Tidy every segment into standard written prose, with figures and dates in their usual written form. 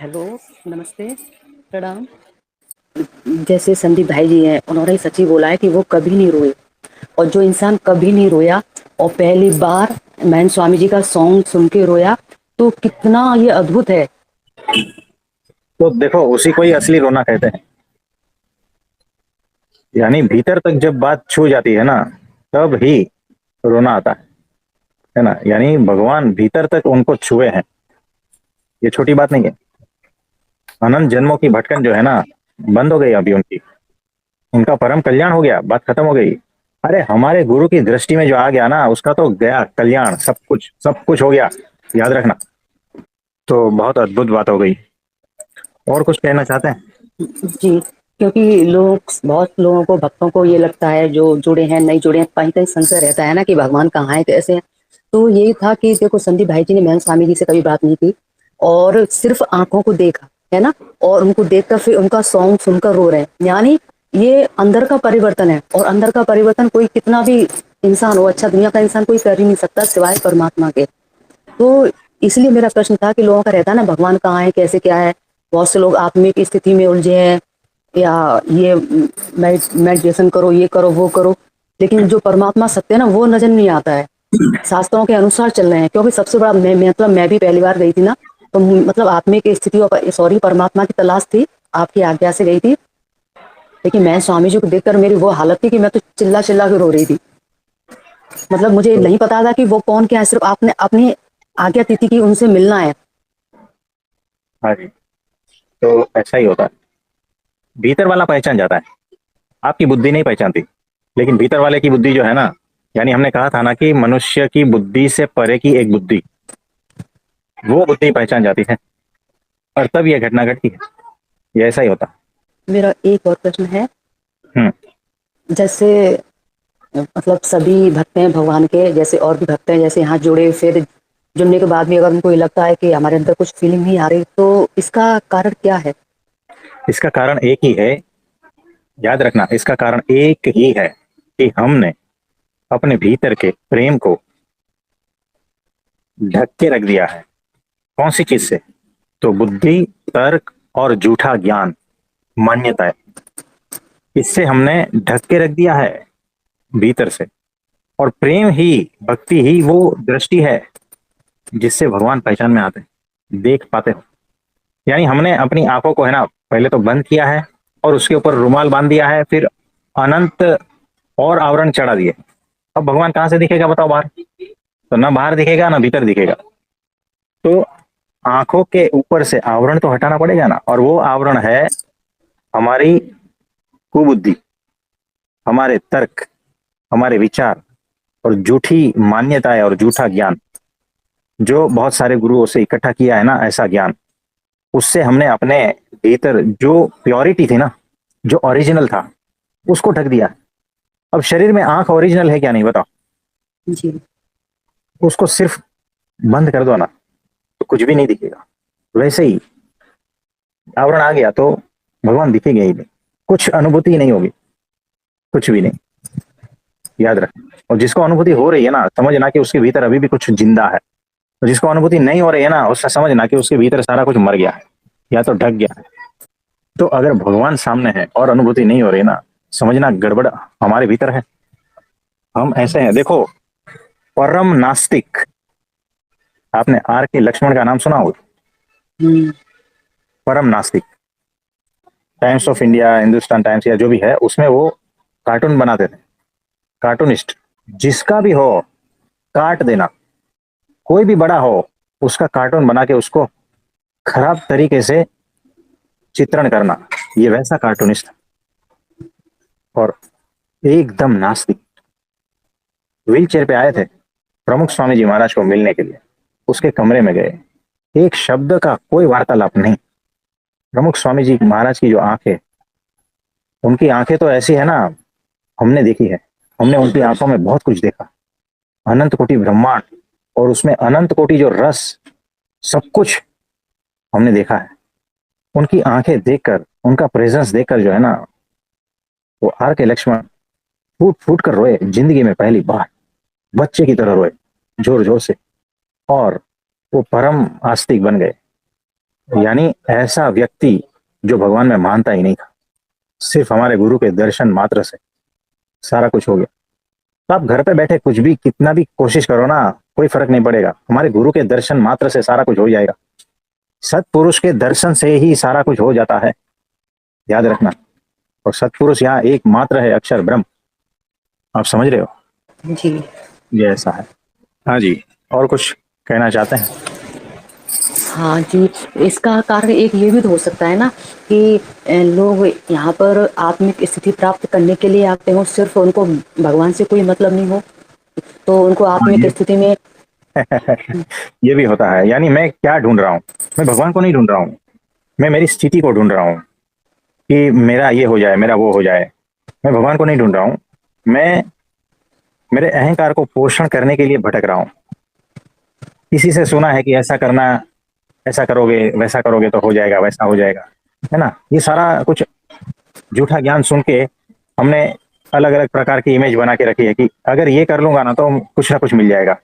Hello, नमस्ते, प्रणाम। जैसे संदीप भाई जी हैं, उन्होंने सच ही बोला है कि वो कभी नहीं रोए। और जो इंसान कभी नहीं रोया और पहली बार महंत स्वामी जी का सॉन्ग सुन के रोया, तो कितना ये अद्भुत है। तो देखो उसी को ही असली रोना कहते हैं। यानी भीतर तक जब बात छू जाती है ना, तब ही रोना आता है ना। यानी भगवान भीतर तक उनको छुए हैं, ये छोटी बात नहीं है। अनंत जन्मों की भटकन जो है ना, बंद हो गई अभी उनकी। उनका परम कल्याण हो गया, बात खत्म हो गई। अरे हमारे गुरु की दृष्टि में जो आ गया ना, उसका तो गया कल्याण, सब कुछ हो गया। याद रखना। तो बहुत अद्भुत बात हो गई। और कुछ कहना चाहते हैं? जी, क्योंकि बहुत लोगों को, भक्तों को ये लगता है, जो जुड़े हैं नहीं जुड़े हैं, कहीं कहीं संशय रहता है ना कि भगवान कहाँ है, कैसे हैं। तो यही था कि देखो, संदीप भाई जी ने महंत स्वामी जी से कभी बात नहीं की और सिर्फ आंखों को देखा है ना, और उनको देखकर फिर उनका सॉन्ग सुनकर रो रहे हैं। यानी ये अंदर का परिवर्तन है, और अंदर का परिवर्तन कोई कितना भी इंसान हो, अच्छा दुनिया का इंसान कोई कर ही नहीं सकता सिवाय परमात्मा के। तो इसलिए मेरा प्रश्न था कि लोगों का रहता है ना, भगवान कहाँ है, कैसे क्या है। बहुत से लोग आत्मिक स्थिति में उलझे हैं, या ये मेडिटेशन करो, ये करो, वो करो, लेकिन जो परमात्मा सत्य है ना, वो नजर नहीं आता है। शास्त्रों के अनुसार चल रहे हैं, क्योंकि सबसे बड़ा मतलब मैं भी पहली बार गई थी ना, तो मतलब आत्मिक स्थिति और सॉरी परमात्मा की तलाश थी, आपकी आज्ञा से गई थी। लेकिन मैं स्वामी जी को देखकर मेरी वो हालत थी कि मैं तो चिल्ला चिल्ला के रो रही थी। मतलब मुझे तो नहीं पता था कि वो कौन क्या है, सिर्फ आपने अपनी आज्ञा दी थी कि उनसे मिलना है। हाँ जी। तो ऐसा ही होता है। भीतर वाला पहचान जाता है, आपकी बुद्धि नहीं पहचानती। लेकिन भीतर वाले की बुद्धि जो है ना, यानी हमने कहा था ना कि मनुष्य की बुद्धि से परे की एक बुद्धि, वो बुद्धि पहचान जाती है। और तब यह घटना घटती है। ये ऐसा ही होता। मेरा एक और प्रश्न है। हम्म। जैसे मतलब सभी भक्त हैं भगवान के, जैसे और भी भक्त हैं, जैसे यहाँ जुड़े, फिर जुड़ने के बाद भी अगर उनको ये लगता है कि हमारे अंदर कुछ फीलिंग नहीं आ रही, तो इसका कारण क्या है? इसका कारण एक ही है। याद रखना, इसका कारण एक ही है कि हमने अपने भीतर के प्रेम को ढक के रख दिया है। कौन सी चीज से? तो बुद्धि, तर्क और झूठा ज्ञान, मान्यता है। इससे हमने ढक के रख दिया है भीतर से। और प्रेम ही, भक्ति ही वो दृष्टि है जिससे भगवान पहचान में आते हैं, देख पाते हो। यानी हमने अपनी आंखों को है ना, पहले तो बंद किया है, और उसके ऊपर रुमाल बांध दिया है, फिर अनंत और आवरण चढ़ा दिए। अब भगवान कहां से दिखेगा बताओ बाहर? तो ना बाहर दिखेगा ना भीतर दिखेगा। तो आंखों के ऊपर से आवरण तो हटाना पड़ेगा ना, और वो आवरण है हमारी कुबुद्धि, हमारे तर्क, हमारे विचार, और झूठी मान्यताएं और झूठा ज्ञान, जो बहुत सारे गुरुओं से इकट्ठा किया है ना ऐसा ज्ञान। उससे हमने अपने भीतर जो प्योरिटी थी ना, जो ओरिजिनल था, उसको ढक दिया। अब शरीर में आंख ओरिजिनल है क्या? नहीं, बताओ। जी। उसको सिर्फ बंद कर दो ना, तो कुछ भी नहीं दिखेगा। वैसे ही आवरण आ गया तो भगवान दिखेगा ही नहीं, कुछ अनुभूति नहीं होगी, कुछ भी नहीं। याद रख। और जिसको अनुभूति हो रही है ना, समझना कि उसके भीतर अभी भी कुछ जिंदा है। और जिसको अनुभूति नहीं हो रही है ना, उससे समझना कि उसके भीतर सारा कुछ मर गया है, या तो ढक गया है। तो अगर भगवान सामने है और अनुभूति नहीं हो रही ना, समझना गड़बड़ हमारे भीतर है। हम ऐसे हैं, देखो। परम नास्तिक, आपने आर के लक्ष्मण का नाम सुना होगा। हम्म। परम नास्तिक, times of India, Hindustan times या जो भी है, उसमें वो कार्टून बनाते थे। कार्टूनिस्ट, जिसका भी हो काट देना, कोई भी बड़ा हो, उसका कार्टून बना के उसको खराब तरीके से चित्रण करना, ये वैसा कार्टूनिस्ट। और एकदम नास्तिक, व्हील चेयर पे आए थे प्रमुख स्वामी जी महाराज को मिलने के लिए। उसके कमरे में गए, एक शब्द का कोई वार्तालाप नहीं। प्रमुख स्वामी जी महाराज की जो आंखें, उनकी आंखें तो ऐसी है ना, हमने देखी है। हमने उनकी आंखों में बहुत कुछ देखा, अनंत कोटि ब्रह्मांड, और उसमें अनंत कोटि जो रस, सब कुछ हमने देखा है। उनकी आंखें देखकर, उनका प्रेजेंस देखकर जो है ना, वो आर के लक्ष्मण फूट फूट कर रोए, जिंदगी में पहली बार बच्चे की तरह रोए, जोर जोर से। और वो परम आस्तिक बन गए। यानी ऐसा व्यक्ति जो भगवान में मानता ही नहीं था, सिर्फ हमारे गुरु के दर्शन मात्र से सारा कुछ हो गया। तो आप घर पे बैठे कुछ भी कितना भी कोशिश करो ना, कोई फर्क नहीं पड़ेगा, हमारे गुरु के दर्शन मात्र से सारा कुछ हो जाएगा। सत्पुरुष के दर्शन से ही सारा कुछ हो जाता है, याद रखना। और सत्पुरुष यहाँ एक मात्र है, अक्षर ब्रह्म। आप समझ रहे हो? जी। ये ऐसा है। हाँ जी, और कुछ कहना चाहते हैं? हाँ जी। इसका कारण एक ये भी तो हो सकता है ना कि लोग यहाँ पर आत्मिक स्थिति प्राप्त करने के लिए आते हो, सिर्फ उनको भगवान से कोई मतलब नहीं हो, तो उनको हाँ, आत्मिक स्थिति में ये भी होता है। यानी मैं क्या ढूंढ रहा हूँ, मैं भगवान को नहीं ढूंढ रहा हूँ, मैं मेरी स्थिति को ढूंढ रहा हूँ कि मेरा ये हो जाए, मेरा वो हो जाए। मैं भगवान को नहीं ढूंढ रहा हूँ, मैं मेरे अहंकार को पोषण करने के लिए भटक रहा हूँ। किसी से सुना है कि ऐसा करना, ऐसा करोगे, वैसा करोगे तो हो जाएगा, वैसा हो जाएगा, है ना। ये सारा कुछ झूठा ज्ञान सुन के हमने अलग अलग प्रकार की इमेज बना के रखी है कि अगर ये कर लूंगा ना तो कुछ ना कुछ मिल जाएगा,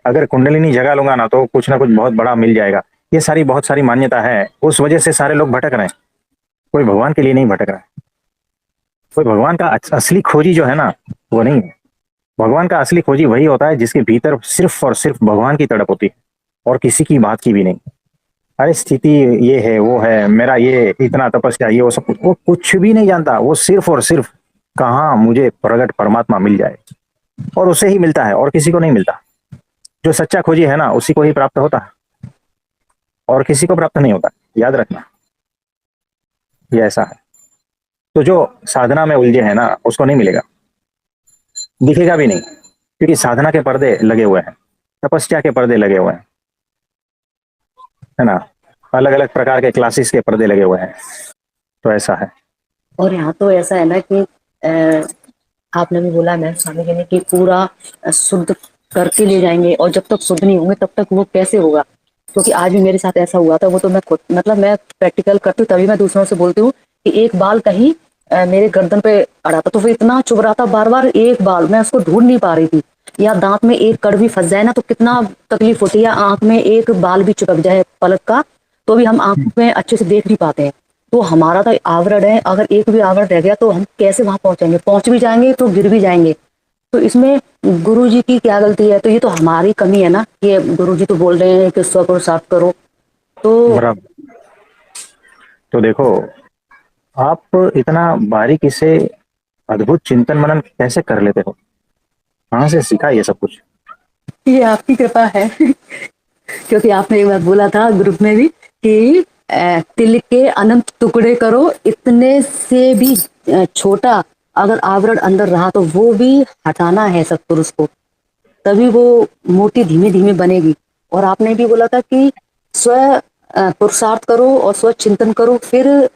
अगर कुंडलिनी जगा लूंगा ना तो कुछ ना कुछ बहुत बड़ा मिल जाएगा। ये सारी बहुत सारी मान्यता है, उस वजह से सारे लोग भटक रहे हैं। कोई भगवान के लिए नहीं भटक रहा है। कोई भगवान का असली खोजी जो है ना, वो नहीं है। भगवान का असली खोजी वही होता है जिसके भीतर सिर्फ और सिर्फ भगवान की तड़प होती है, और किसी की बात की भी नहीं। अरे स्थिति ये है, वो है, मेरा ये इतना तपस्या, ये वो सब कुछ, वो कुछ भी नहीं जानता। वो सिर्फ और सिर्फ कहाँ मुझे प्रगट परमात्मा मिल जाए, और उसे ही मिलता है और किसी को नहीं मिलता। जो सच्चा खोजी है ना, उसी को ही प्राप्त होता है, और किसी को प्राप्त नहीं होता, याद रखना। ये ऐसा है। तो जो साधना में उलझे है ना, उसको नहीं मिलेगा, दिखेगा भी नहीं, क्योंकि साधना के पर्दे लगे हुए हैं, तपस्या के पर्दे लगे हुए हैं, है ना। अलग अलग प्रकार के क्लासेस के पर्दे लगे हुए हैं। तो ऐसा है। और यहाँ तो ऐसा है ना कि आपने भी बोला, मैं स्वामी जी ने, कि पूरा शुद्ध करके ले जाएंगे, और जब तक शुद्ध नहीं होंगे तब तक वो कैसे होगा। क्योंकि आज भी मेरे साथ ऐसा हुआ था। वो तो मैं खुद, मतलब मैं प्रैक्टिकल करती हूँ तभी मैं दूसरों से बोलती हूँ कि एक बाल कहीं मेरे गर्दन पे अड़ा था, तो वो इतना चुभ रहा था, बार बार एक बाल मैं उसको ढूंढ नहीं पा रही थी। या दांत में एक कड़ भी फंस जाए ना तो कितना तकलीफ होती है, या आंख में एक बाल भी चिपक जाए पलक का, तो भी हम आंख में अच्छे से देख नहीं पाते हैं। तो हमारा तो आवरण है, अगर एक भी आवरण रह गया तो हम कैसे वहां पहुंचेंगे, पहुंच भी जाएंगे तो गिर भी जाएंगे। तो इसमें गुरु जी की क्या गलती है? तो ये तो हमारी कमी है ना, कि गुरु जी तो बोल रहे हैं कि स्व को साफ करो। तो बराबर। तो देखो, आप इतना बारीकी से अद्भुत चिंतन मनन कैसे कर लेते हो? कहाँ से सीखा ये सब कुछ? ये आपकी कृपा है। क्योंकि आपने एक बार बोला था ग्रुप में भी कि तिल के अनंत टुकड़े करो, इतने से भी छोटा अगर आवरण अंदर रहा तो वो भी हटाना है सत्पुरुष को, तभी वो मूर्ति धीमे धीमे बनेगी। और आपने भी बोला था कि स्व पुरुषार्थ करो और स्व चिंतन करो, फिर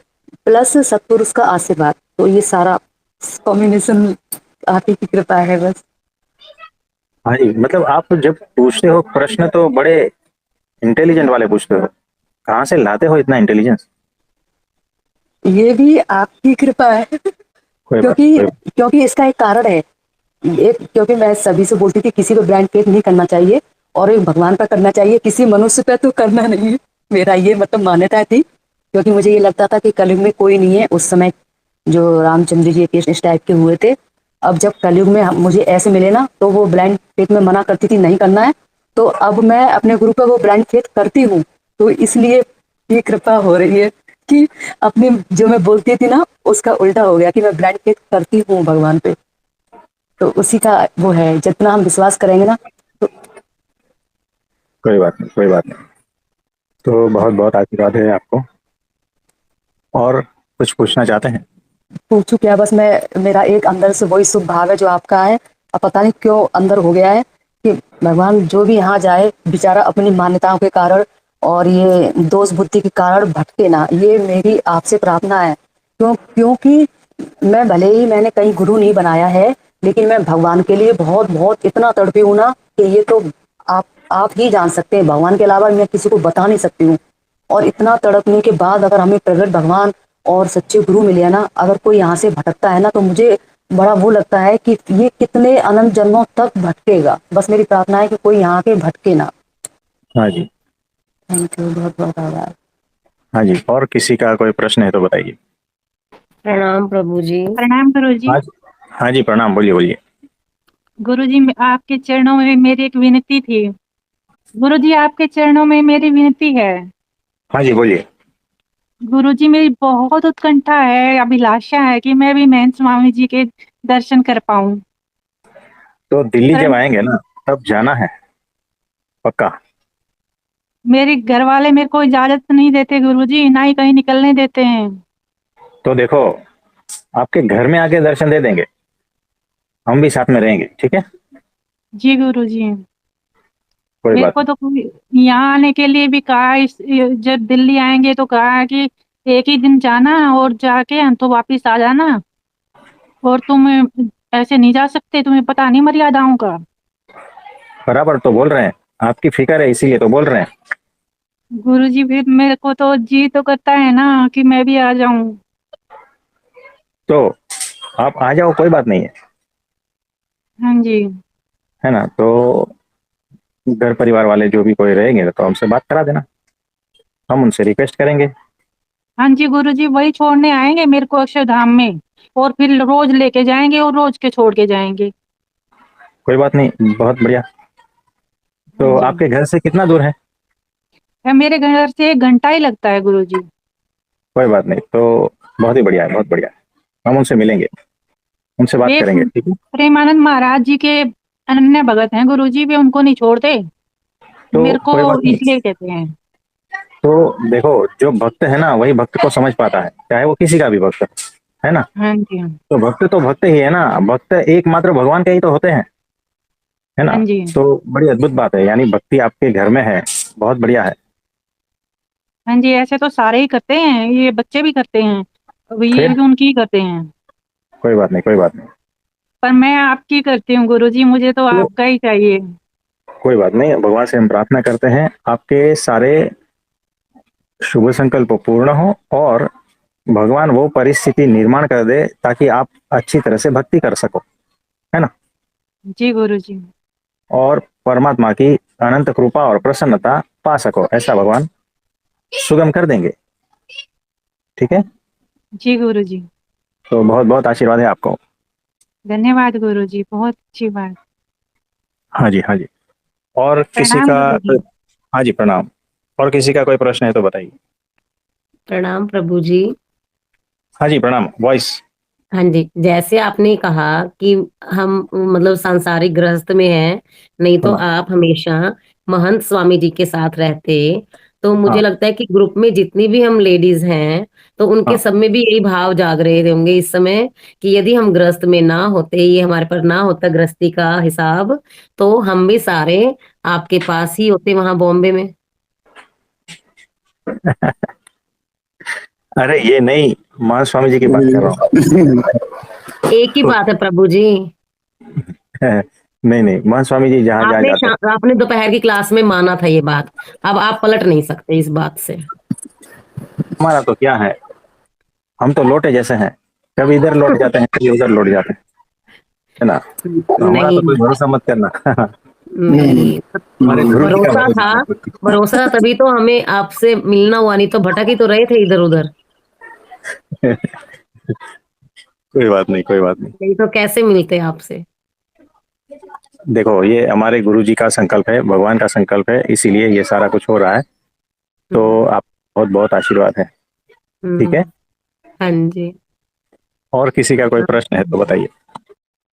प्लस सत्पुरुष का आशीर्वाद। तो ये सारा कॉम्बिनेशन आप ही की कृपा है बस। हाँ जी, मतलब आप जब पूछते हो प्रश्न तो बड़े इंटेलिजेंट वाले पूछते हो। कहाँ से लाते हो इतना इंटेलिजेंस? ये भी आपकी कृपा है। कोई बात क्योंकि कोई। क्योंकि इसका एक कारण है। एक, क्योंकि मैं सभी से बोलती थी किसी को ब्लाइंड फेथ नहीं करना चाहिए, और एक भगवान पर करना चाहिए, किसी मनुष्य पे तो करना नहीं है। मेरा ये मतलब मान्यता थी, क्योंकि मुझे ये लगता था कि कलयुग में कोई नहीं है। उस समय जो रामचंद्र जी के इस टाइप के हुए थे, अब जब कलयुग में मुझे ऐसे मिले ना, तो वो ब्लाइंड फेथ में मना करती थी नहीं करना है। तो अब मैं अपने गुरु पे वो ब्लाइंड फेथ करती हूँ। तो इसलिए ये कृपा हो रही है कि अपने जो मैं बोलती थी ना उसका उल्टा हो गया, कि मैं ब्लाइंड फेथ करती हूँ भगवान पे। तो उसी का वो है, जितना हम विश्वास करेंगे ना तो। कोई बात नहीं, कोई बात नहीं। तो बहुत बहुत आशीर्वाद है आपको। और कुछ पूछना चाहते हैं? पूछू क्या? बस मैं, मेरा एक अंदर से वही शुभ भाव है जो आपका है। अब पता नहीं क्यों अंदर हो गया है कि भगवान जो भी यहाँ जाए बेचारा अपनी मान्यताओं के कारण और ये दोष बुद्धि के कारण भटके ना, ये मेरी आपसे प्रार्थना है। क्योंकि मैं भले ही मैंने कहीं गुरु नहीं बनाया है, लेकिन मैं भगवान के लिए बहुत बहुत इतना तड़पी हूँ ना कि ये तो आप ही जान सकते हैं, भगवान के अलावा मैं किसी को बता नहीं सकती हूँ। और इतना तड़पने के बाद अगर हमें प्रगट भगवान और सच्चे गुरु मिले ना, अगर कोई यहाँ से भटकता है ना, तो मुझे बड़ा वो लगता है कि ये कितने अनंत जन्मों तक भटकेगा। बस मेरी प्रार्थना है कि कोई यहाँ के भटके ना। हाँ जी। थैंक यू, बहुत बहुत आभार। हाँ जी, और किसी का कोई प्रश्न है तो बताइए। प्रणाम प्रभु जी। प्रणाम गुरु जी। हाँ जी, हाँ जी, प्रणाम, बोलिए बोलिए। गुरु जी, आपके चरणों में मेरी एक विनती थी। गुरु जी, आपके चरणों में मेरी विनती है। हाँ जी, बोलिए। गुरु जी, मेरी बहुत उत्कंठा है, अभिलाषा है कि मैं भी महंत स्वामी जी के दर्शन कर पाऊं। तो दिल्ली जब परंतु आएंगे ना, तब जाना है पक्का। मेरे घर वाले मेरे को इजाजत नहीं देते गुरु जी, ना ही कहीं निकलने देते हैं। तो देखो, आपके घर में आके दर्शन दे देंगे, हम भी साथ में रहेंगे, ठीक है। जी गुरु जी। कोई मेरे बात को तो यहाँ आने के लिए भी कहा, जब दिल्ली आएंगे तो कहा है कि एक ही दिन जाना और जाके तो वापिस आ जाना, और तुम ऐसे नहीं जा सकते, तुम्हें पता नहीं मर्यादाओं का। नहीं, बराबर तो बोल रहे हैं, आपकी फिक्र है इसीलिए तो बोल रहे हैं। गुरुजी, फिर मेरे को तो जी तो करता है ना कि मैं भी आ जाऊं। तो आप आ जाओ, कोई बात नहीं है। हाँ जी। है ना, तो घर परिवार वाले जो भी कोई रहेंगे तो हमसे बात करा देना, हम उनसे रिक्वेस्ट करेंगे। हाँ जी गुरुजी, वही छोड़ने आएंगे मेरे को अक्षरधाम में, और फिर रोज लेके जाएंगे और रोज के छोड़ के जाएंगे। कोई बात नहीं, बहुत बढ़िया। हाँ तो जी। आपके घर से कितना दूर है? मेरे घर से 1 घंटा ही लगता है गुरुजी। कोई बात नहीं, तो बहुत ही बढ़िया है, बहुत बढ़िया है। हम उनसे मिलेंगे, उनसे बात वे करेंगे, ठीक है। प्रेमानंद महाराज जी के अनन्य भगत हैं गुरुजी, वे उनको नहीं छोड़ते, तो मेरे को कोई बात नहीं। इसलिए कहते हैं। तो देखो, जो भक्त है ना वही भक्त को समझ पाता है, चाहे वो किसी का भी भक्त है ना। हाँ जी। तो भक्त ही है ना, भक्त एकमात्र भगवान के ही तो होते हैं, है ना। हाँ जी। तो बड़ी अद्भुत बात है, यानी भक्ति आपके घर में है, बहुत बढ़िया है। हाँ जी, ऐसे तो सारे ही करते हैं, ये बच्चे भी करते हैं, अब ये फिर भी उनकी ही करते हैं। कोई बात नहीं, कोई बात नहीं। पर मैं आपकी करती हूँ गुरुजी, मुझे तो तो आपका ही चाहिए। कोई बात नहीं, भगवान से हम प्रार्थना करते हैं आपके सारे शुभ संकल्प पूर्ण हो, और भगवान वो परिस्थिति निर्माण कर दे ताकि आप अच्छी तरह से भक्ति कर सको, है ना। जी गुरुजी। और परमात्मा की अनंत कृपा और प्रसन्नता पा सको, ऐसा भगवान सुगम कर देंगे, ठीक है। जी गुरुजी। तो बहुत बहुत आशीर्वाद है आपको। धन्यवाद गुरुजी, बहुत अच्छी बात। हाँ जी, हाँ जी। और किसी प्रणाम का गुरुजी। हाँ जी, प्रणाम। और किसी का कोई प्रश्न है तो बताइए। प्रणाम प्रभु जी। हाँ जी, प्रणाम, वॉइस। हाँ जी, जैसे आपने कहा कि हम मतलब सांसारिक गृहस्थ में हैं, नहीं तो हाँ आप हमेशा महंत स्वामी जी के साथ रहते। तो मुझे हाँ लगता है कि ग्रुप में जितनी भी हम लेडीज हैं, तो उनके हाँ। सब में भी यही भाव जाग रहे होंगे इस समय कि यदि हम गृहस्थ में ना होते, ये हमारे पर ना होता गृहस्थी का हिसाब, तो हम भी सारे आपके पास ही होते वहां बॉम्बे में। अरे ये नहीं, महास्वामी जी की बात कर रहा एक ही हूँ। बात है प्रभु जी। नहीं नहीं, महास्वामी जी जहाँ जहाँ जाते हैं। आपने दोपहर की क्लास में माना था ये बात, अब आप पलट नहीं सकते इस बात से। हमारा तो क्या है, हम तो लोटे जैसे हैं, कभी इधर लौट जाते हैं कभी उधर लौट जाते हैं, है ना। तो हमारा नहीं तो कोई भरोसा मत करना। नहीं, हमारे गुरु जी का भरोसा था। भरोसा। भरोसा तभी तो हमें आपसे मिलना हुआ, नहीं तो भटक ही तो रहे थे इधर उधर। कोई बात नहीं, कोई बात नहीं। नहीं तो कैसे मिलते आपसे। देखो, ये हमारे गुरु जी का संकल्प है, भगवान का संकल्प है, इसीलिए ये सारा कुछ हो रहा है। तो हम्म। आप बहुत बहुत आशीर्वाद है, ठीक है। हम्म। हाँ जी। और किसी का कोई प्रश्न है तो बताइए।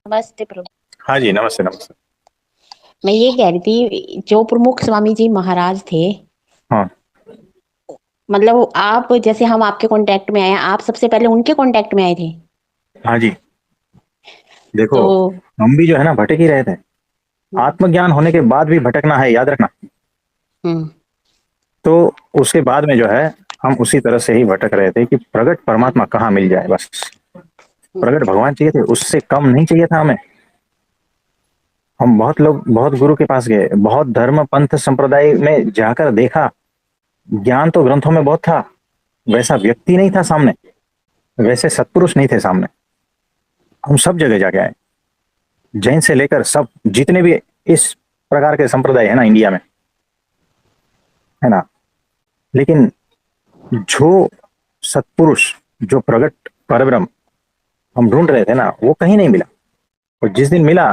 नमस्ते प्रभु। हाँ जी, नमस्ते नमस्ते। मैं ये कह रही थी, जो प्रमुख स्वामी जी महाराज थे, हाँ मतलब आप जैसे हम आपके कांटेक्ट में आए, आप सबसे पहले उनके कांटेक्ट में आए थे। हाँ जी। देखो, तो हम भी जो है ना भटक ही रहे थे, आत्मज्ञान होने के बाद भी भटकना है, याद रखना। हम्म तो उसके बाद में जो है, हम उसी तरह से ही भटक रहे थे कि प्रगट परमात्मा कहाँ मिल जाए, बस प्रगट भगवान चाहिए थे, उससे कम नहीं चाहिए था हमें। हम बहुत लोग बहुत गुरु के पास गए, बहुत धर्म पंथ संप्रदाय में जाकर देखा, ज्ञान तो ग्रंथों में बहुत था, वैसा व्यक्ति नहीं था सामने, वैसे सत्पुरुष नहीं थे सामने। हम सब जगह जाके आए, जैन से लेकर सब जितने भी इस प्रकार के संप्रदाय है ना इंडिया में, है ना। लेकिन जो सत्पुरुष, जो प्रगट परब्रह्म हम ढूंढ रहे थे ना, वो कहीं नहीं मिला। और जिस दिन मिला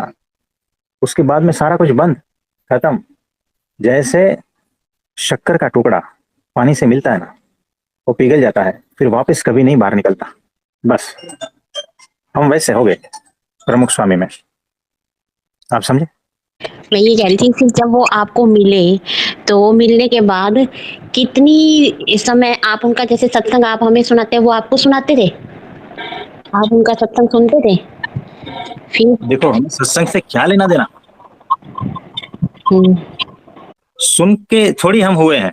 उसके बाद में सारा कुछ बंद, खत्म। जैसे शक्कर का टुकड़ा पानी से मिलता है ना, वो पिघल जाता है, फिर वापस कभी नहीं बाहर निकलता। बस हम वैसे हो गए प्रमुख स्वामी में, आप समझे? मैं ये कह रही थी फिर जब वो आपको मिले तो मिलने के बाद कितनी समय आप उनका जैसे सत्संग आप हमें सुनाते हैं वो आपको सुनाते थे, आप उनका सत्संग सुनते थे? फिर देखो, हमें सत्संग से क्या लेना देना, हम्म, सुन के थोड़ी हम हुए हैं,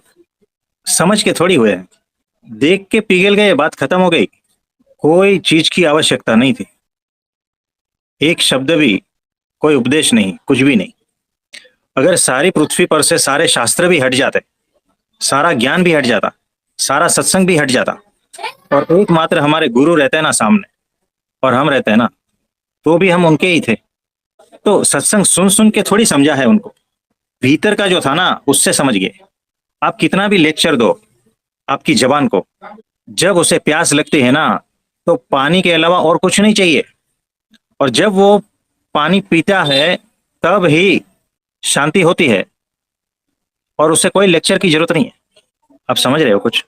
समझ के थोड़ी हुए हैं, देख के पिघल गए, बात खत्म हो गई। कोई चीज की आवश्यकता नहीं थी, एक शब्द भी, कोई उपदेश नहीं, कुछ भी नहीं। अगर सारी पृथ्वी पर से सारे शास्त्र भी हट जाते, सारा ज्ञान भी हट जाता, सारा सत्संग भी हट जाता, और एकमात्र हमारे गुरु रहते हैं ना सामने, और हम रहते हैं ना, तो भी हम उनके ही थे। तो सत्संग सुन सुन के थोड़ी समझा है उनको, भीतर का जो था ना उससे समझ गए। आप कितना भी लेक्चर दो आपकी जबान को, जब उसे प्यास लगती है ना, तो पानी के अलावा और कुछ नहीं चाहिए। और जब वो पानी पीता है तब ही शांति होती है, और उसे कोई लेक्चर की जरूरत नहीं है। आप समझ रहे हो कुछ?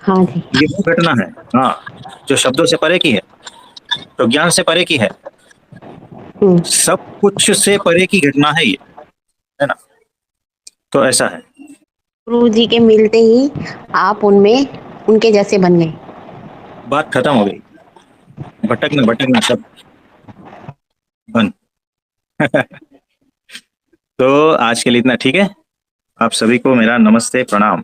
हाँ जी। ये वो घटना है, हाँ, जो शब्दों से परे की है, तो ज्ञान से परे की है, सब कुछ से परे की घटना है ये, है ना? तो ऐसा है। गुरु जी के मिलते ही आप उनमें उनके जैसे बन गए। बात खत्म हो गई, भटकना सब बंद। तो आज के लिए इतना, ठीक है? आप सभी को मेरा नमस्ते, प्रणाम।